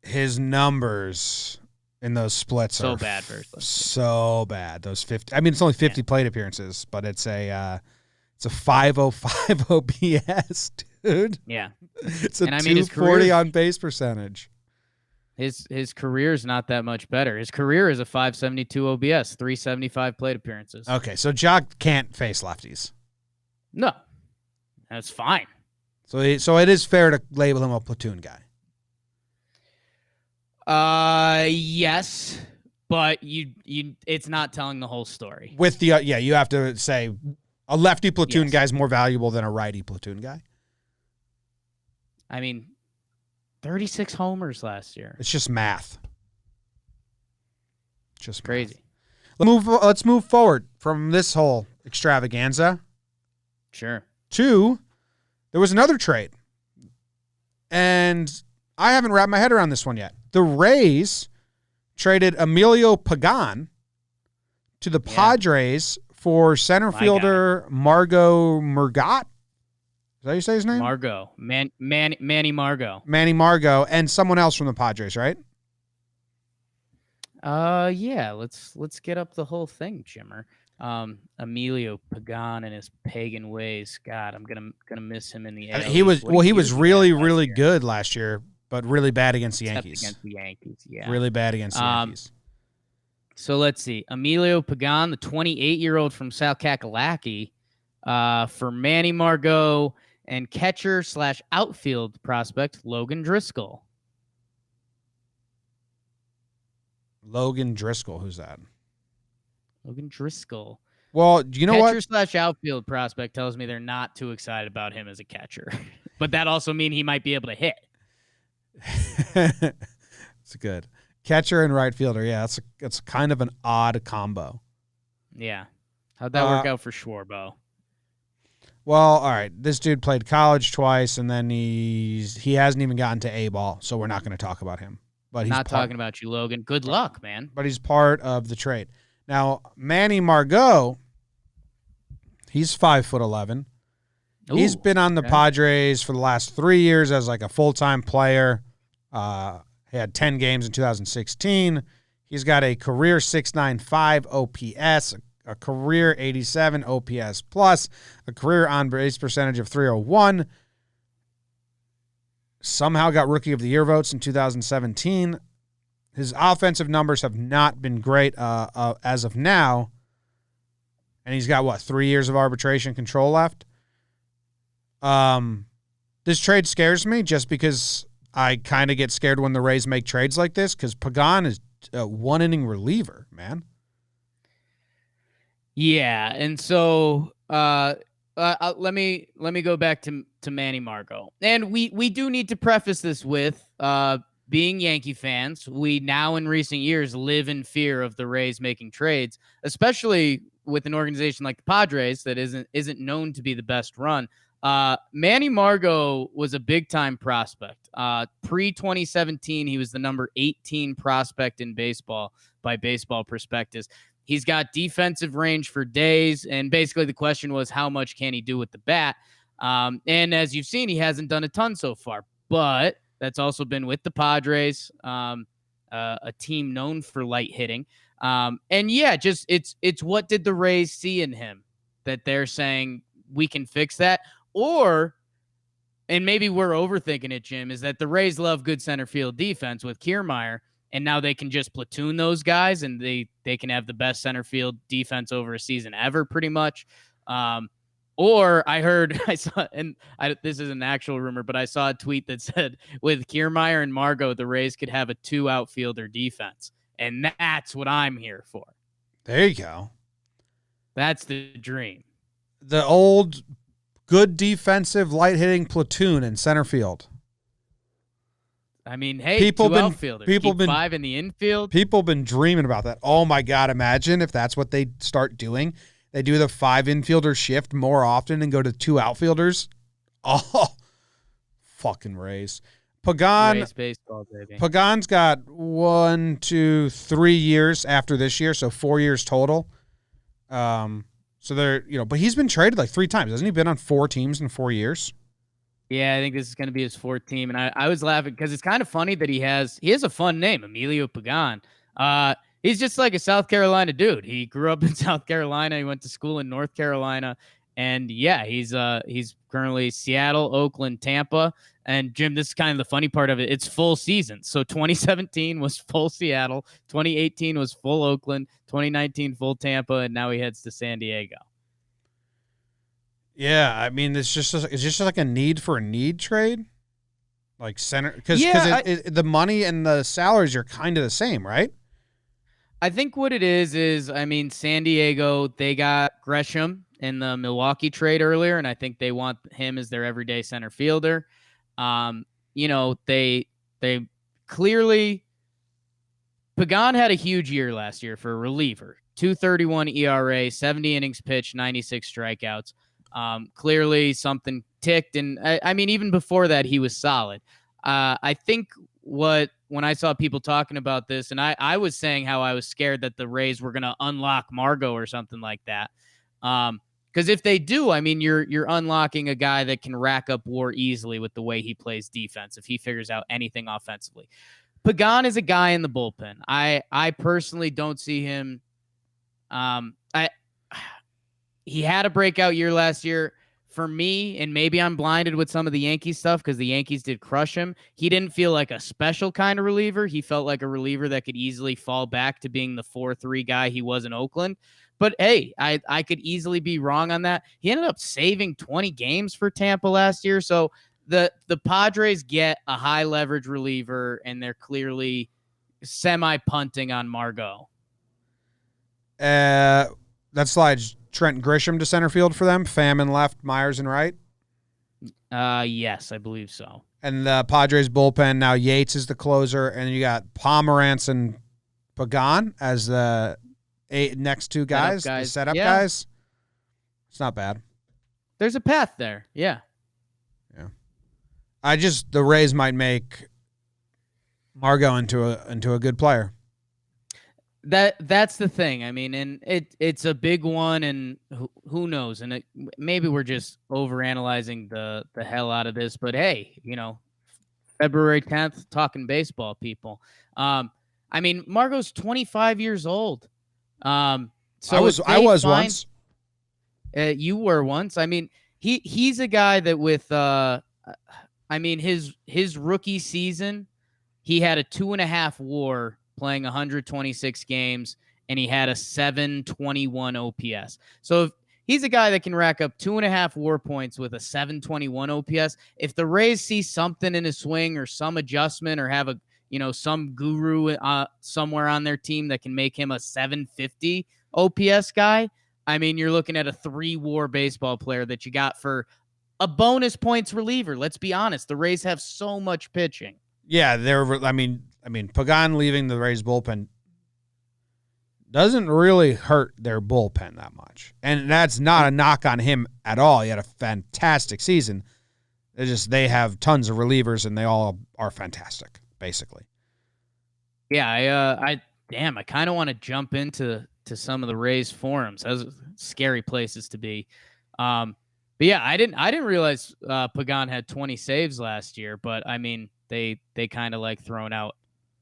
His numbers – in those splits so are bad, so bad. Those 50. I mean, it's only 50 plate appearances, but it's a 5.05 OPS, dude. Yeah, it's a 240 on base percentage. His career is not that much better. His career is a 572 OBS, 375 plate appearances. Okay, so Jock can't face lefties. No, that's fine. So it is fair to label him a platoon guy. Yes, but it's not telling the whole story. With the you have to say a lefty platoon guy is more valuable than a righty platoon guy. I mean, 36 homers last year. It's just math. Just crazy. Math. Let's move forward from this whole extravaganza. Sure. To there was another trade, and I haven't wrapped my head around this one yet. The Rays traded Emilio Pagan to the Padres for center fielder Margot Murgot. Is that how you say his name? Margot. Manny Margot. Manny Margot, and someone else from the Padres, right? Yeah. Let's get up the whole thing, Jimmer. Emilio Pagan and his pagan ways. God, I'm gonna miss him in the AL. He was really good last year, but really bad against the Yankees. Against the Yankees, yeah. Really bad against the Yankees. So let's see. Emilio Pagan, the 28-year-old from South Kakalaki, for Manny Margot, and catcher/outfield prospect Logan Driscoll. Logan Driscoll, who's that? Logan Driscoll. Well, you know what? Catcher/outfield prospect tells me they're not too excited about him as a catcher, but that also means he might be able to hit. It's good. Catcher and right fielder. Yeah, it's kind of an odd combo. Yeah. How'd that work out for Schwarbo? Well, all right. This dude played college twice, and then he hasn't even gotten to A-ball, so we're not going to talk about him. But he's not talking about you, Logan. Good luck, man. But he's part of the trade. Now, Manny Margot, he's 5'11". He's been on the Padres for the last 3 years as like a full-time player. He had 10 games in 2016. He's got a career .695 OPS, a career .87 OPS plus, a career on-base percentage of .301. Somehow got Rookie of the Year votes in 2017. His offensive numbers have not been great as of now. And he's got, 3 years of arbitration control left? This trade scares me just because I kind of get scared when the Rays make trades like this because Pagan is a one-inning reliever, man. Yeah, and so let me go back to Manny Margot. And we do need to preface this with being Yankee fans, we now in recent years live in fear of the Rays making trades, especially with an organization like the Padres that isn't known to be the best run. Manny Margot was a big-time prospect. Pre-2017, he was the number 18 prospect in baseball by Baseball Prospectus. He's got defensive range for days, and basically the question was, how much can he do with the bat? And as you've seen, he hasn't done a ton so far, but that's also been with the Padres, a team known for light hitting. And yeah, just it's what did the Rays see in him that they're saying we can fix that? Or, and maybe we're overthinking it, Jim, is that the Rays love good center field defense with Kiermaier, and now they can just platoon those guys, and they can have the best center field defense over a season ever, pretty much. Or this is an actual rumor, but I saw a tweet that said with Kiermaier and Margot, the Rays could have a 2 outfielder defense, and that's what I'm here for. There you go. That's the dream. The old good defensive light hitting platoon in center field. I mean, hey, 2 outfielders. Keep 5 in the infield. People been dreaming about that. Oh my God, imagine if that's what they start doing. They do the 5 infielder shift more often and go to 2 outfielders. Oh, fucking Rays. Rays baseball, baby. Pagan's got 1, 2, 3 years after this year, so 4 years total. So they're, but he's been traded like 3 times. Hasn't he been on 4 teams in 4 years? Yeah, I think this is going to be his 4th team. And I was laughing because it's kind of funny that he has a fun name, Emilio Pagan. He's just like a South Carolina dude. He grew up in South Carolina. He went to school in North Carolina. And yeah, he's currently Seattle, Oakland, Tampa. And Jim, this is kind of the funny part of it. It's full season. So 2017 was full Seattle, 2018 was full Oakland, 2019 full Tampa, and now he heads to San Diego. Yeah, I mean, it's just like a need for a need trade, like center, because the money and the salaries are kind of the same, right? I think what it is I mean, San Diego, they got Gresham in the Milwaukee trade earlier, and I think they want him as their everyday center fielder. They clearly, Pagan had a huge year last year for a reliever, 2.31 ERA, 70 innings pitched, 96 strikeouts. Clearly something ticked. And I mean, even before that, he was solid. I think when I saw people talking about this, and I was saying how I was scared that the Rays were going to unlock Margot or something like that. Because if they do, I mean, you're unlocking a guy that can rack up WAR easily with the way he plays defense if he figures out anything offensively. Pagan is a guy in the bullpen. I personally don't see him. he had a breakout year last year. For me, and maybe I'm blinded with some of the Yankees stuff because the Yankees did crush him. He didn't feel like a special kind of reliever. He felt like a reliever that could easily fall back to being the 4-3 guy he was in Oakland. But hey, I could easily be wrong on that. He ended up saving 20 games for Tampa last year. So the Padres get a high leverage reliever, and they're clearly semi-punting on Margot. That slides Trent Grisham to center field for them. Pham in left, Myers in right. Yes, I believe so. And the Padres bullpen, now Yates is the closer, and you got Pomerantz and Pagan as the next two guys, the setup guys. It's not bad. There's a path there. Yeah. Yeah. The Rays might make Margot into a good player. That's the thing. I mean, and it's a big one, and who knows? And maybe we're just overanalyzing the hell out of this. But hey, February 10th, talking baseball, people. I mean, Margot's 25 years old. So I was once. You were once. I mean, he's a guy that with his rookie season, he had a 2.5 WAR playing 126 games, and he had a 721 OPS. So if he's a guy that can rack up 2.5 WAR points with a 721 OPS. If the Rays see something in his swing or some adjustment or have some guru somewhere on their team that can make him a 750 OPS guy, I mean, you're looking at a 3 WAR baseball player that you got for a bonus points reliever. Let's be honest. The Rays have so much pitching. Yeah, Pagan leaving the Rays bullpen doesn't really hurt their bullpen that much. And that's not a knock on him at all. He had a fantastic season. They have tons of relievers, and they all are fantastic, basically. Yeah, I kind of want to jump into some of the Rays forums. Those are scary places to be. But yeah, I didn't realize Pagan had 20 saves last year, but I mean, they kind of like throwing out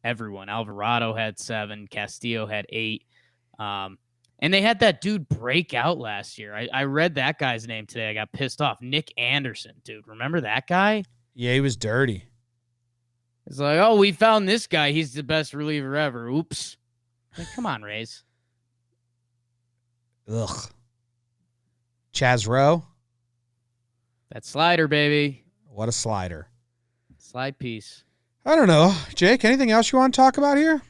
everyone. Alvarado had 7, Castillo had 8. And they had that dude break out last year. I read that guy's name today. I got pissed off. Nick Anderson, dude. Remember that guy? Yeah, he was dirty. It's like, oh, we found this guy. He's the best reliever ever. Oops. Like, come on, Rays. Ugh. Chaz Rowe. That slider, baby. What a slider. Slide piece. I don't know. Jake, anything else you want to talk about here?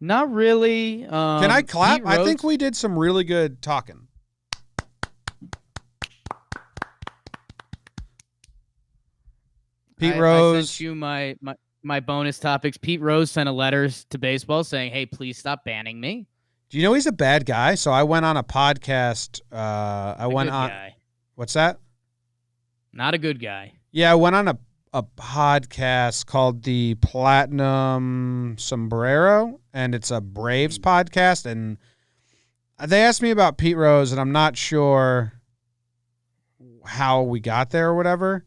Not really. Can I clap? I think we did some really good talking. Pete Rose. I sent you my bonus topics. Pete Rose sent a letter to baseball saying, hey, please stop banning me. Do you know he's a bad guy? So I went on a podcast. Guy. What's that? Not a good guy. Yeah, I went on a podcast called the Platinum Sombrero, and it's a Braves podcast, and they asked me about Pete Rose, and I'm not sure how we got there or whatever,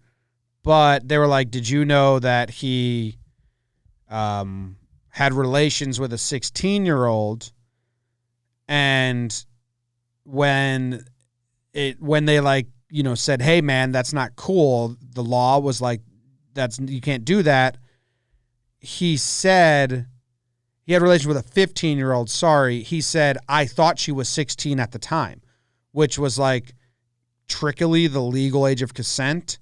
but they were like, did you know that he had relations with a 16-year-old, and when they said, hey man, that's not cool, the law was like, you can't do that. He said he had relations with a 15-year-old. Sorry. He said, I thought she was 16 at the time, which was like trickily the legal age of consent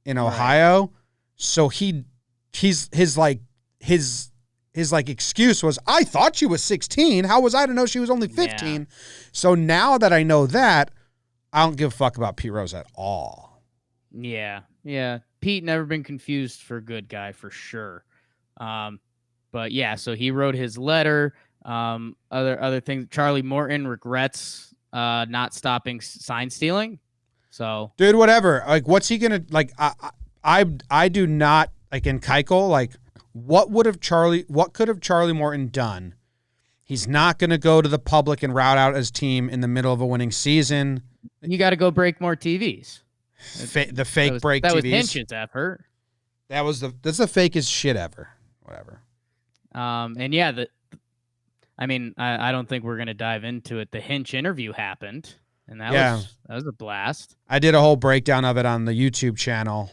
in Ohio. Right. So his excuse was, I thought she was 16. How was I to know she was only 15? Yeah. So now that I know that, I don't give a fuck about Pete Rose at all. Yeah. Yeah. Pete never been confused for a good guy for sure. But yeah, so he wrote his letter. Other things. Charlie Morton regrets not stopping sign stealing. So dude, whatever. Like, what's he gonna like? I do not like in Keuchel. Like, what could have Charlie Morton done? He's not gonna go to the public and route out his team in the middle of a winning season. You got to go break more TVs. The fake break TVs. That was Hinch's effort. That's the fakest shit ever. Whatever. And yeah, I mean, I don't think we're going to dive into it. The Hinch interview happened, and that was a blast. I did a whole breakdown of it on the YouTube channel.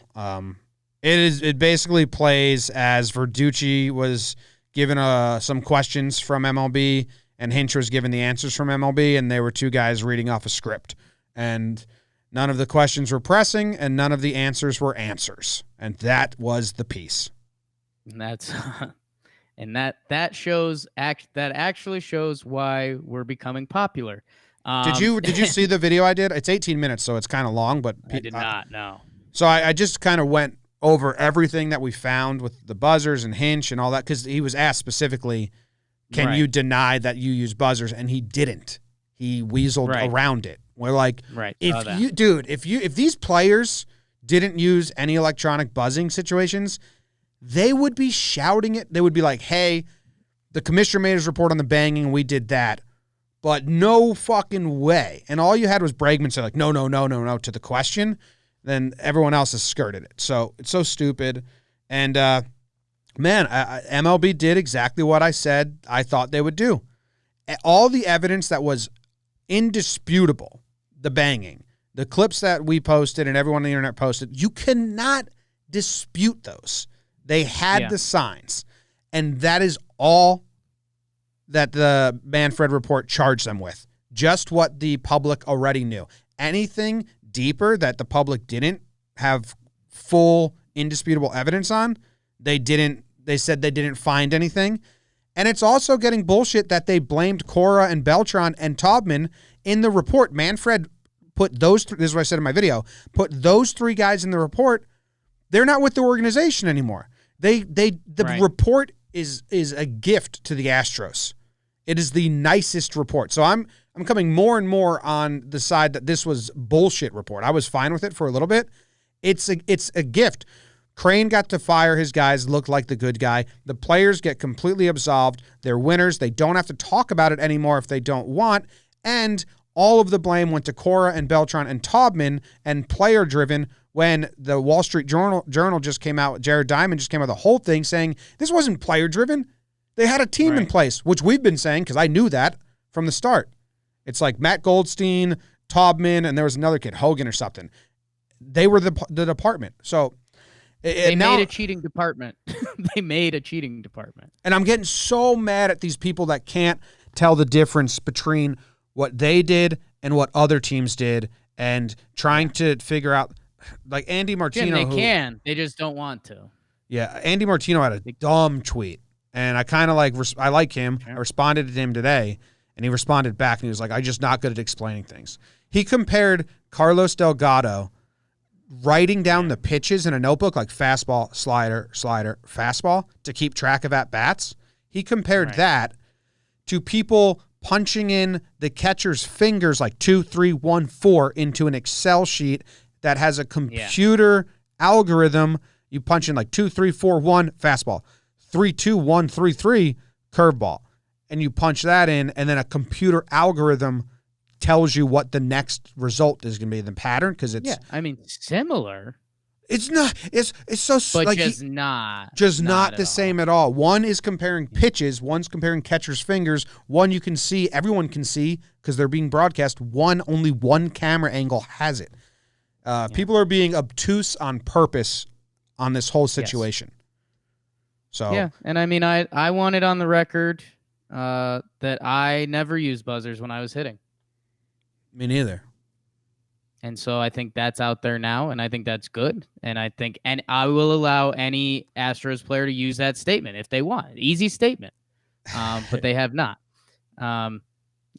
It basically plays as Verducci was given some questions from MLB, and Hinch was given the answers from MLB, and they were two guys reading off a script. And none of the questions were pressing, and none of the answers were answers. And that was the piece. And that's and that actually shows why we're becoming popular. Did you see the video I did? It's 18 minutes, so it's kind of long, but I did not know. So I just kind of went over everything that we found with the buzzers and Hinch and all that, because he was asked specifically, can you deny that you use buzzers? And he didn't. He weaseled around it. We're like, if these players didn't use any electronic buzzing situations, they would be shouting it. They would be like, hey, the commissioner made his report on the banging, and we did that. But no fucking way. And all you had was Bregman say, like, no, to the question. Then everyone else has skirted it. So it's so stupid. And, MLB did exactly what I said I thought they would do. All the evidence that was indisputable, the banging, the clips that we posted and everyone on the internet posted, you cannot dispute those. They had the signs. And that is all that the Manfred report charged them with. Just what the public already knew. Anything deeper that the public didn't have full indisputable evidence on, they said they didn't find anything. And it's also getting bullshit that they blamed Cora and Beltran and Taubman in the report. Manfred put those three, this is what I said in my video, put those three guys in the report. They're not with the organization anymore. The report is a gift to the Astros. It is the nicest report. So I'm coming more and more on the side that this was bullshit report. I was fine with it for a little bit. It's a gift. Crane got to fire his guys, looked like the good guy. The players get completely absolved. They're winners. They don't have to talk about it anymore if they don't want. And all of the blame went to Cora and Beltran and Taubman and player-driven when the Wall Street Journal just came out, Jared Diamond just came out with the whole thing saying this wasn't player-driven. They had a team in place, which we've been saying because I knew that from the start. It's like Matt Goldstein, Taubman, and there was another kid, Hogan or something. They were the department. So they made a cheating department. They made a cheating department. And I'm getting so mad at these people that can't tell the difference between what they did and what other teams did and trying to figure out, like Andy Martino. Jim, they can. They just don't want to. Yeah, Andy Martino had a dumb tweet. And I kind of I like him. I responded to him today, and he responded back, and he was like, I'm just not good at explaining things. He compared Carlos Delgado writing down the pitches in a notebook, like fastball, slider, fastball, to keep track of at-bats. He compared that to people punching in the catcher's fingers like 2, 3, 1, 4 into an Excel sheet that has a computer algorithm. You punch in like 2, 3, 4, 1, fastball. 3, 2, 1, 3, 3, curveball. And you punch that in, and then a computer algorithm tells you what the next result is going to be, the pattern, because it's... Yeah, I mean, similar. It's not... It's so... But like just not... Just not the same at all. One is comparing pitches. One's comparing catcher's fingers. One you can see, everyone can see, because they're being broadcast. Only one camera angle has it. People are being obtuse on purpose on this whole situation. Yes. So yeah, and I mean, I want it on the record that I never used buzzers when I was hitting. Me neither. And so I think that's out there now, and I think that's good. And I will allow any Astros player to use that statement if they want. Easy statement, but they have not.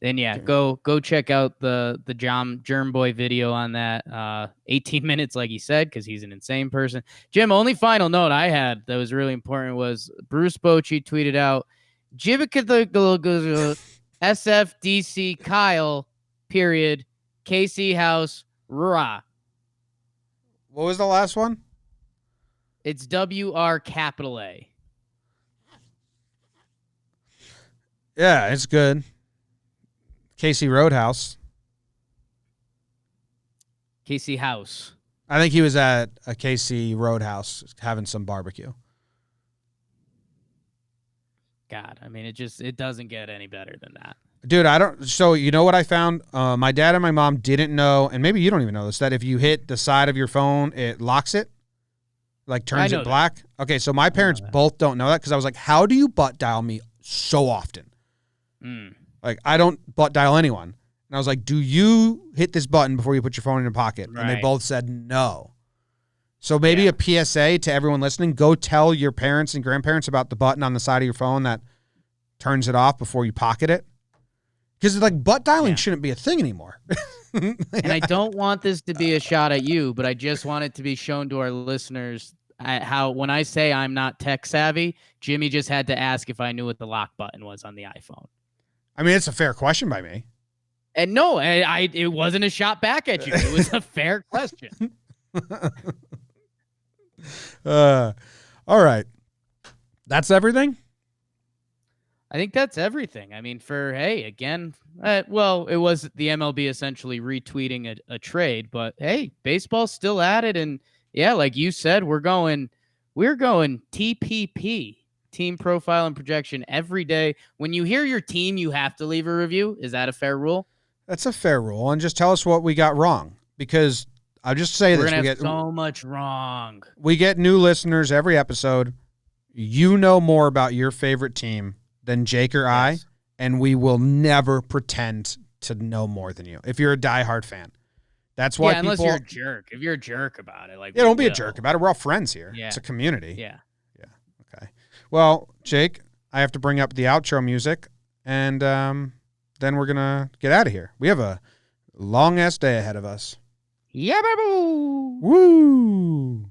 And yeah, go check out the JOMBOY video on that. 18 minutes, like he said, because he's an insane person. Jim, only final note I had that was really important was Bruce Bochy tweeted out, SFDC Kyle, period, KC House, rah. What was the last one? It's WR capital A. Yeah, it's good. Casey Roadhouse. KC House. I think he was at a KC Roadhouse having some barbecue. God, I mean, it doesn't get any better than that. Dude, so you know what I found? My dad and my mom didn't know, and maybe you don't even know this, that if you hit the side of your phone, it locks it, like turns it black. That. Okay, so my parents both don't know that because I was like, how do you butt dial me so often? Like, I don't butt dial anyone. And I was like, do you hit this button before you put your phone in your pocket? Right. And they both said no. So maybe a PSA to everyone listening, go tell your parents and grandparents about the button on the side of your phone that turns it off before you pocket it. Because like butt dialing shouldn't be a thing anymore. And I don't want this to be a shot at you, but I just want it to be shown to our listeners how when I say I'm not tech savvy, Jimmy just had to ask if I knew what the lock button was on the iPhone. I mean, it's a fair question by me. And no, it wasn't a shot back at you. It was a fair question. All right. That's everything? I think that's everything. I mean, again, it was the MLB essentially retweeting a trade, but hey, baseball's still at it. And yeah, like you said, we're going TPP, team profile and projection, every day. When you hear your team, you have to leave a review. Is that a fair rule? That's a fair rule. And just tell us what we got wrong, because I'll just say we get so much wrong. We get new listeners every episode. You know more about your favorite team than Jake or I, and we will never pretend to know more than you. If you're a diehard fan, that's why. Unless you're a jerk. If you're a jerk about it, don't be a jerk about it. We're all friends here. Yeah. It's a community. Yeah. Okay. Well, Jake, I have to bring up the outro music, and then we're gonna get out of here. We have a long ass day ahead of us. Yeah, baby. Woo!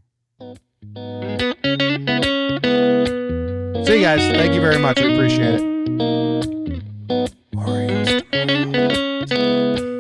See you guys. Thank you very much. We appreciate it. Warriors tomorrow.